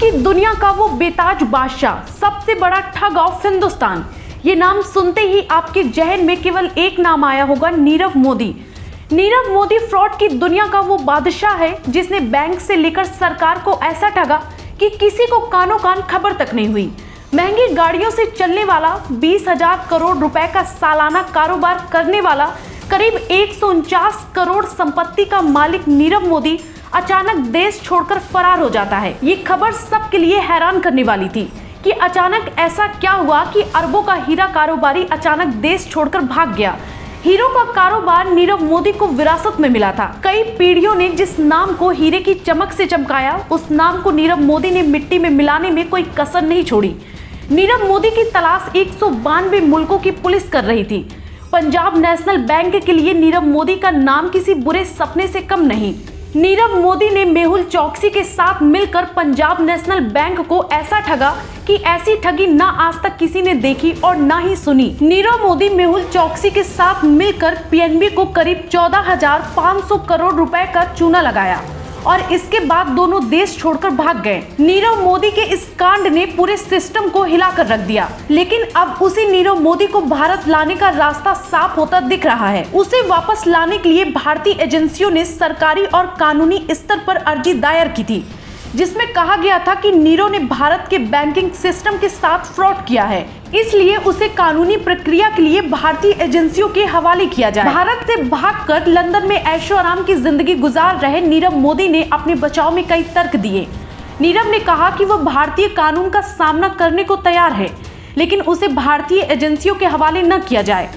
की दुनिया का वो बेताज बादशाह, सबसे बड़ा ठग ऑफ हिंदुस्तान। ये नाम सुनते ही आपके जहन में केवल एक नाम आया होगा, नीरव मोदी। नीरव मोदी फ्रॉड की दुनिया का वो बादशाह है जिसने बैंक से लेकर सरकार को ऐसा ठगा कि किसी को कानों कान खबर तक नहीं हुई। महंगी गाड़ियों से चलने वाला 20,000 करोड़ रुपए का सालाना कारोबार करने वाला करीब 149 करोड़ संपत्ति का मालिक नीरव मोदी अचानक देश छोड़कर फरार हो जाता है। ये खबर सबके लिए हैरान करने वाली थी कि अचानक ऐसा क्या हुआ कि अरबों का हीरा कारोबारी अचानक देश छोड़कर भाग गया। हीरो का कारोबार नीरव मोदी को विरासत में मिला था। कई पीढ़ियों ने जिस नाम को हीरे की चमक से चमकाया, उस नाम को नीरव मोदी ने मिट्टी में मिलाने में कोई कसर नहीं छोड़ी। नीरव मोदी की तलाश 192 मुल्कों की पुलिस कर रही थी। पंजाब नेशनल बैंक के लिए नीरव मोदी का नाम किसी बुरे सपने से कम नहीं। नीरव मोदी ने मेहुल चौकसी के साथ मिलकर पंजाब नेशनल बैंक को ऐसा ठगा कि ऐसी ठगी ना आज तक किसी ने देखी और ना ही सुनी। नीरव मोदी मेहुल चौकसी के साथ मिलकर पीएनबी को करीब 14,500 करोड़ रुपए का चूना लगाया और इसके बाद दोनों देश छोड़कर भाग गए। नीरव मोदी के इस कांड ने पूरे सिस्टम को हिलाकर रख दिया, लेकिन अब उसी नीरव मोदी को भारत लाने का रास्ता साफ होता दिख रहा है। उसे वापस लाने के लिए भारतीय एजेंसियों ने सरकारी और कानूनी स्तर पर अर्जी दायर की थी, जिसमें कहा गया था कि नीरव ने भारत के बैंकिंग सिस्टम के साथ फ्रॉड किया है, इसलिए उसे कानूनी प्रक्रिया के लिए भारतीय एजेंसियों के हवाले किया जाए। भारत से भागकर लंदन में ऐशो आराम की जिंदगी गुजार रहे नीरव मोदी ने अपने बचाव में कई तर्क दिए। नीरव ने कहा कि वह भारतीय कानून का सामना करने को तैयार है, लेकिन उसे भारतीय एजेंसियों के हवाले न किया जाए।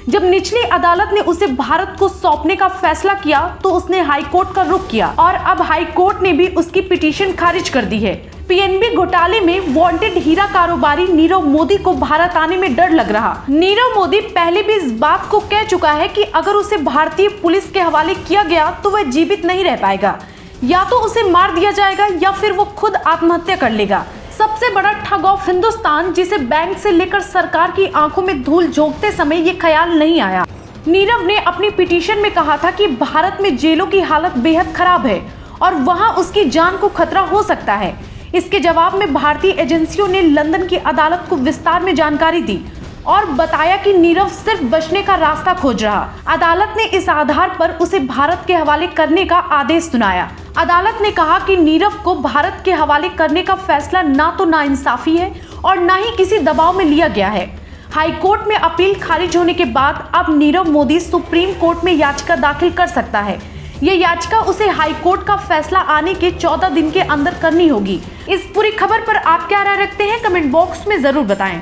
जब निचली अदालत ने उसे भारत को सौंपने का फैसला किया तो उसने हाईकोर्ट का रुख किया और अब हाईकोर्ट ने भी उसकी पिटीशन खारिज कर दी है। पीएनबी घोटाले में वांटेड हीरा कारोबारी नीरव मोदी को भारत आने में डर लग रहा। नीरव मोदी पहले भी इस बात को कह चुका है कि अगर उसे भारतीय पुलिस के हवाले किया गया तो वह जीवित नहीं रह पाएगा, या तो उसे मार दिया जाएगा या फिर वो खुद आत्महत्या कर लेगा। सबसे बड़ा ठग ऑफ हिंदुस्तान, जिसे बैंक से लेकर सरकार की आंखों में धूल झोंकते समय ये ख्याल नहीं आया। नीरव ने अपनी पिटीशन में कहा था कि भारत में जेलों की हालत बेहद खराब है और वहां उसकी जान को खतरा हो सकता है। इसके जवाब में भारतीय एजेंसियों ने लंदन की अदालत को विस्तार में जानकारी दी और बताया कि नीरव सिर्फ बचने का रास्ता खोज रहा। अदालत ने इस आधार पर उसे भारत के हवाले करने का आदेश सुनाया। अदालत ने कहा कि नीरव को भारत के हवाले करने का फैसला ना तो नाइंसाफी है और ना ही किसी दबाव में लिया गया है। हाईकोर्ट में अपील खारिज होने के बाद अब नीरव मोदी सुप्रीम कोर्ट में याचिका दाखिल कर सकता है। यह याचिका उसे हाईकोर्ट का फैसला आने के 14 दिन के अंदर करनी होगी। इस पूरी खबर पर आप क्या राय रखते हैं, कमेंट बॉक्स में जरूर बताएं।